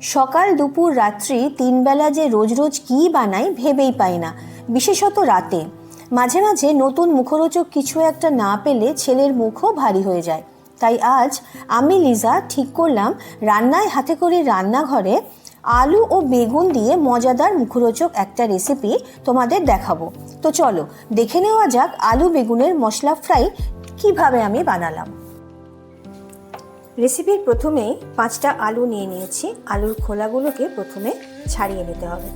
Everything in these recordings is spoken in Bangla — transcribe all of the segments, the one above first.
সকাল দুপুর রাত্রি তিন বেলা যে রোজ রোজ কী বানাই ভেবেই পাই না, বিশেষত রাতে। মাঝে মাঝে নতুন মুখরোচক কিছু একটা না পেলে ছেলের মুখও ভারী হয়ে যায়। তাই আজ আমি লিজা ঠিক করলাম রান্নায় হাতে করে রান্নাঘরে আলু ও বেগুন দিয়ে মজাদার মুখরোচক একটা রেসিপি তোমাদের দেখাবো। তো চলো দেখে নেওয়া যাক আলু বেগুনের মশলা ফ্রাই কিভাবে আমি বানালাম। রেসিপির প্রথমেই 5টা আলু নিয়ে নিয়েছি। আলুর খোলাগুলোকে প্রথমে ছাড়িয়ে নিতে হবে।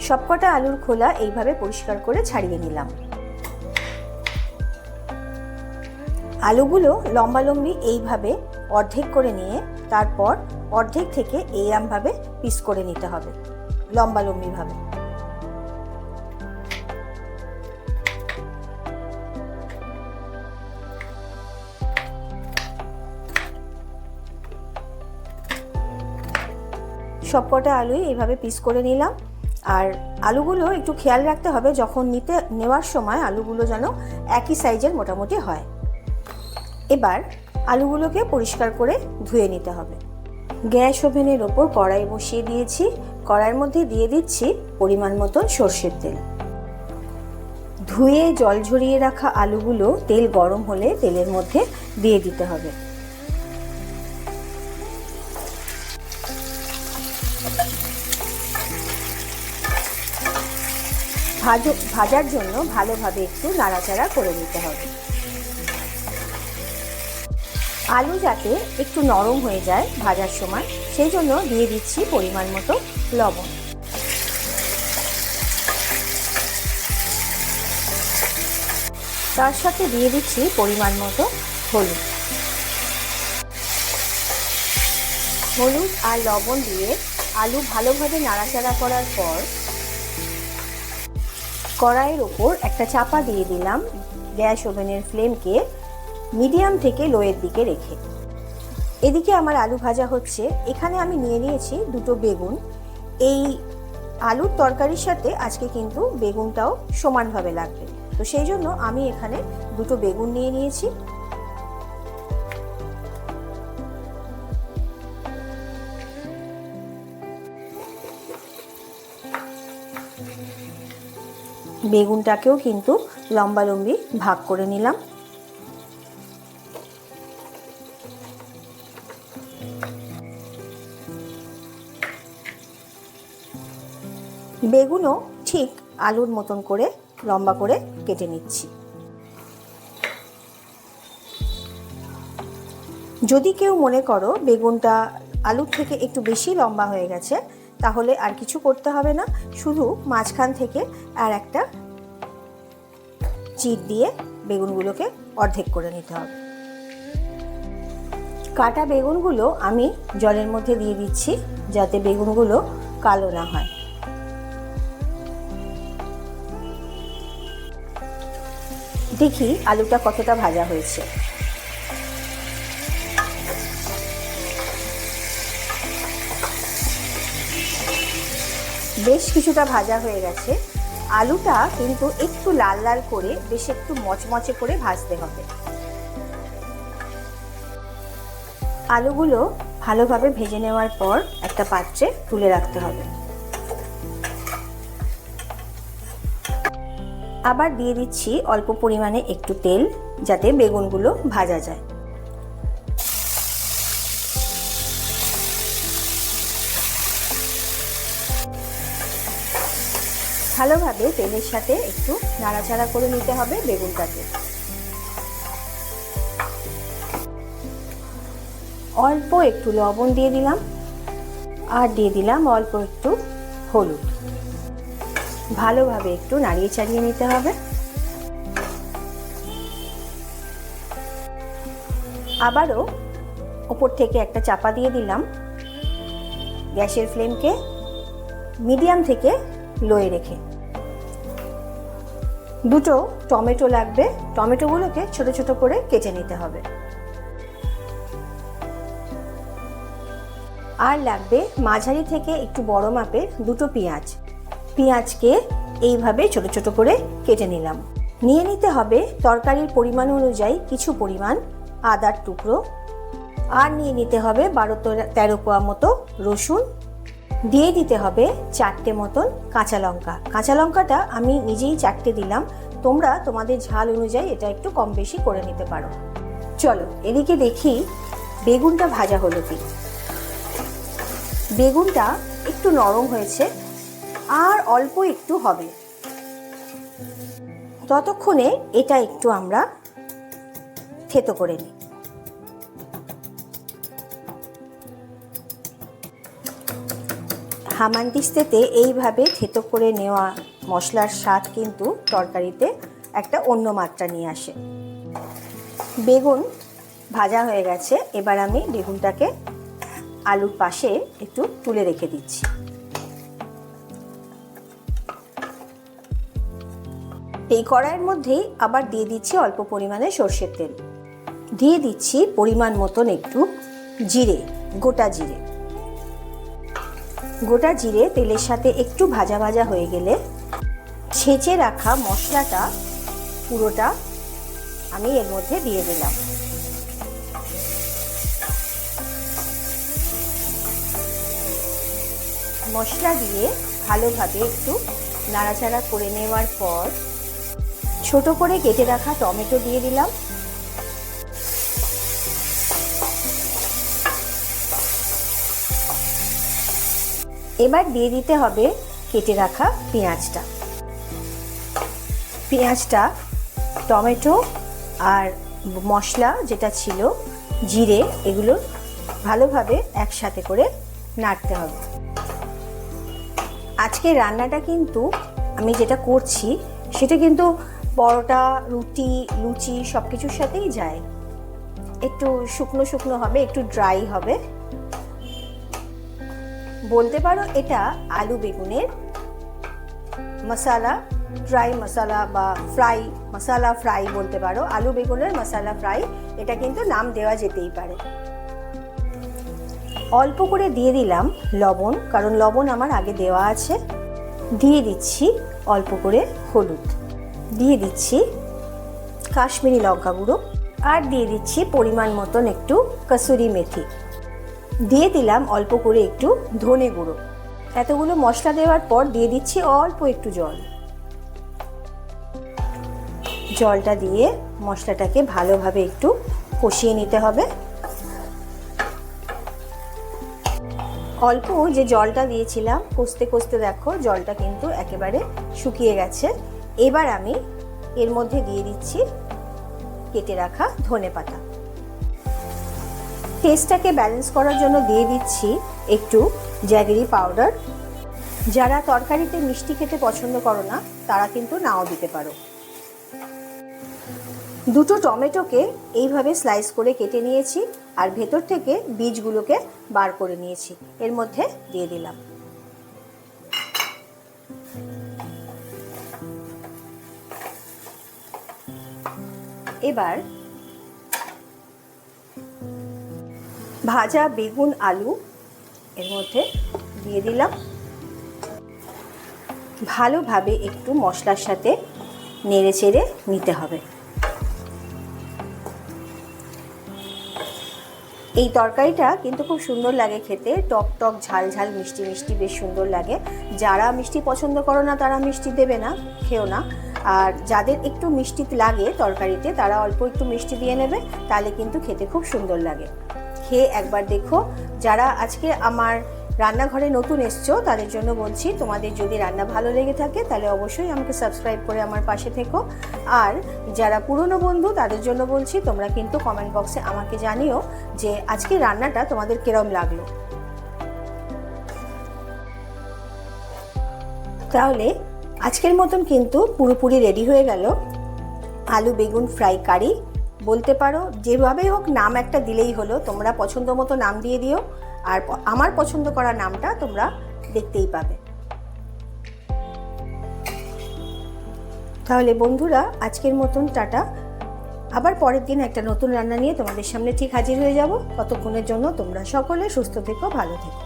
সবকটা আলুর খোলা এইভাবে পরিষ্কার করে ছাড়িয়ে নিলাম। আলুগুলো লম্বালম্বি এইভাবে অর্ধেক করে নিয়ে তারপর অর্ধেক থেকে এইরকমভাবে পিস করে নিতে হবে, লম্বালম্বিভাবে। সবকটা আলুই এইভাবে পিস করে নিলাম। আর আলুগুলো একটু খেয়াল রাখতে হবে যখন নেওয়ার সময় আলুগুলো যেন একই সাইজের মোটামুটি হয়। এবার আলুগুলোকে পরিষ্কার করে ধুয়ে নিতে হবে। গ্যাস ওভেনের ওপর কড়াই বসিয়ে দিয়েছি। কড়াইয়ের মধ্যে দিয়ে দিচ্ছি পরিমাণ মতো সর্ষের তেল। ধুয়ে জল ঝরিয়ে রাখা আলুগুলো তেল গরম হলে তেলের মধ্যে দিয়ে দিতে হবে। ভাজার জন্য ভালোভাবে একটু নাড়াচাড়া করে নিতে হবে। আলু যাতে একটু নরম হয়ে যায় ভাজার সময়, সেই জন্য দিয়ে দিচ্ছি পরিমাণ মতো লবণ। তার সাথে দিয়ে দিচ্ছি পরিমাণ মতো হলুদ। হলুদ আর লবণ দিয়ে আলু ভালোভাবে নাড়াচাড়া করার পর কড়াইয়ের ওপর একটা চাপা দিয়ে দিলাম, গ্যাস ওভেনের ফ্লেমকে মিডিয়াম থেকে লোয়ের দিকে রেখে। এদিকে আমার আলু ভাজা হচ্ছে। এখানে আমি নিয়ে নিয়েছি 2টো বেগুন। এই আলুর তরকারির সাথে আজকে কিন্তু বেগুনটাও সমানভাবে লাগবে, তো সেই জন্য আমি এখানে 2টো বেগুন নিয়ে নিয়েছি। বেগুনটাকেও কিন্তু লম্বালম্বি ভাগ করে নিলাম। বেগুনও ঠিক আলুর মতন করে লম্বা করে কেটে নিচ্ছি। যদি কেউ মনে করো বেগুনটা আলুর থেকে একটু বেশি লম্বা হয়ে গেছে, তাহলে আর কিছু করতে হবে না, শুধু মাঝখান থেকে আর একটা চিড় দিয়ে বেগুনগুলোকে অর্ধেক করে নিতে হবে। কাটা বেগুনগুলো আমি জলের মধ্যে দিয়ে দিচ্ছি যাতে বেগুনগুলো কালো না হয়। দেখি আলুটা কতটা ভাজা হয়েছে। বেশ কিছুটা ভাজা হয়ে গেছে। আলুটা কিন্তু একটু লাল লাল করে বেশ একটু মচমচে করে ভাজতে হবে। আলুগুলো ভালোভাবে ভেজে নেওয়ার পর একটা পাত্রে তুলে রাখতে হবে। আবার দিয়ে দিচ্ছি অল্প পরিমাণে একটু তেল যাতে বেগুনগুলো ভাজা যায়। ভালোভাবে তেলের সাথে একটু নাড়াচাড়া করে নিতে হবে বেগুনটাকে। অল্প একটু লবণ দিয়ে দিলাম আর দিয়ে দিলাম অল্প একটু হলুদ। ভালোভাবে একটু নাড়িয়ে চাড়িয়ে নিতে হবে। আবারও উপর থেকে একটা চাপা দিয়ে দিলাম। গ্যাসের ফ্লেমকে মিডিয়াম থেকে লোয়ে রেখে। 2টো টমেটো লাগবে, টমেটোগুলোকে ছোট ছোট করে কেটে নিতে হবে। আর লাগবে মাঝারি থেকে একটু বড় মাপের 2টো পেঁয়াজ। পেঁয়াজকে এইভাবে ছোট ছোট করে কেটে নিলাম। নিয়ে নিতে হবে তরকারির পরিমাণ অনুযায়ী কিছু পরিমাণ আদার টুকরো, আর নিয়ে নিতে হবে 12-13 কোয়া মতো রসুন, দিয়ে দিতে হবে 4টে মতন কাঁচা লঙ্কা। কাঁচা লঙ্কাটা আমি নিজেই 4টে দিলাম, তোমরা তোমাদের ঝাল অনুযায়ী এটা একটু কম বেশি করে নিতে পারো। চলো এদিকে দেখি বেগুনটা ভাজা হলো কি। বেগুনটা একটু নরম হয়েছে, আর অল্প একটু হবে। ততক্ষণে এটা একটু আমরা থেতো করে নিই। হামানদিস্তাতে এইভাবে থেতো করে নেওয়া মশলার স্বাদ কিন্তু তরকারিতে একটা অন্য মাত্রা নিয়ে আসে। বেগুন ভাজা হয়ে গেছে, এবার আমি বেগুনটাকে আলুর পাশে একটু তুলে রেখে দিচ্ছি। এই কড়াইয়ের মধ্যেই আবার দিয়ে দিচ্ছি অল্প পরিমাণে সর্ষের তেল, দিয়ে দিচ্ছি পরিমাণ মতন একটু জিরে, গোটা জিরে। গোটা জিরে তেলের সাথে একটু ভাজা ভাজা হয়ে গেলে ছেঁচে রাখা মশলাটা পুরোটা আমি এর মধ্যে দিয়ে দিলাম। মশলা দিয়ে ভালোভাবে একটু নাড়াচাড়া করে নেওয়ার পর ছোট করে কেটে রাখা টমেটো দিয়ে দিলাম। এবার দিয়ে দিতে হবে কেটে রাখা পেঁয়াজটা। পেঁয়াজটা, টমেটো আর মশলা যেটা ছিল জিরে, এগুলো ভালোভাবে একসাথে করে নাড়তে হবে। আজকে রান্নাটা কিন্তু আমি যেটা করছি সেটা কিন্তু পরোটা, রুটি, লুচি সব কিছুর সাথেই যায়। একটু শুকনো শুকনো হবে, একটু ড্রাই হবে। বলতে পারো এটা আলু বেগুনের মশালা, ড্রাই মশালা বা ফ্রাই, মশালা ফ্রাই বলতে পারো। আলু বেগুনের মশালা ফ্রাই, এটা কিন্তু নাম দেওয়া যেতেই পারে। অল্প করে দিয়ে দিলাম লবণ, কারণ লবণ আমার আগে দেওয়া আছে। দিয়ে দিচ্ছি অল্প করে হলুদ, দিয়ে দিচ্ছি কাশ্মীরি লঙ্কা গুঁড়ো, আর দিয়ে দিচ্ছি পরিমাণ মতন একটু কসুরি মেথি, দিয়ে দিলাম অল্প করে একটু ধনে গুঁড়ো। এতগুলো মশলা দেওয়ার পর দিয়ে দিচ্ছি অল্প একটু জল। জলটা দিয়ে মশলাটাকে ভালোভাবে একটু কষিয়ে নিতে হবে। অল্প যে জলটা দিয়েছিলাম, কষতে কষতে দেখো জলটা কিন্তু একেবারে শুকিয়ে গেছে। এবার আমি এর মধ্যে দিয়ে দিচ্ছি কেটে রাখা ধনেপাতা। টেস্টটাকে ব্যালেন্স করার জন্য দিয়ে দিচ্ছি একটু জ্যাগেরি পাউডার। যারা তরকারিতে মিষ্টি খেতে পছন্দ করো না তারা কিন্তু নাও দিতে পারো। দুটো টমেটোকে এইভাবে স্লাইস করে কেটে নিয়েছি, আর ভেতর থেকে বীজগুলোকে বার করে নিয়েছি, এর মধ্যে দিয়ে দিলাম। এবার ভাজা বেগুন আলু এর মধ্যে দিয়ে দিলাম। ভালোভাবে একটু মশলার সাথে নেড়ে চেড়ে নিতে হবে। এই তরকারিটা কিন্তু খুব সুন্দর লাগে খেতে, টক টক ঝাল ঝাল মিষ্টি মিষ্টি, বেশ সুন্দর লাগে। যারা মিষ্টি পছন্দ করো না তারা মিষ্টি দেবে না, খেও না। আর যাদের একটু মিষ্টি লাগে তরকারিতে তারা অল্প একটু মিষ্টি দিয়ে নেবে, তাহলে কিন্তু খেতে খুব সুন্দর লাগে। খেয়ে একবার দেখো। যারা আজকে আমার রান্নাঘরে নতুন এসছো তাদের জন্য বলছি, তোমাদের যদি রান্না ভালো লেগে থাকে তাহলে অবশ্যই আমাকে সাবস্ক্রাইব করে আমার পাশে থেকো। আর যারা পুরনো বন্ধু তাদের জন্য বলছি, তোমরা কিন্তু কমেন্ট বক্সে আমাকে জানিও যে আজকে রান্নাটা তোমাদের কিরম লাগলো। তাহলে আজকের মতন কিন্তু পুরোপুরি রেডি হয়ে গেল আলু বেগুন ফ্রাই কারি। বলতে পারো যেভাবেই হোক নাম একটা দিলেই হলো, তোমরা পছন্দ মতো নাম দিয়ে দিও, আর আমার পছন্দ করা নামটা তোমরা দেখতেই পাবে। তাহলে বন্ধুরা আজকের মতন টাটা। আবার পরের দিন একটা নতুন রান্না নিয়ে তোমাদের সামনে ঠিক হাজির হয়ে যাব। ততক্ষণের জন্য তোমরা সকলে সুস্থ থেকো, ভালো থেকো।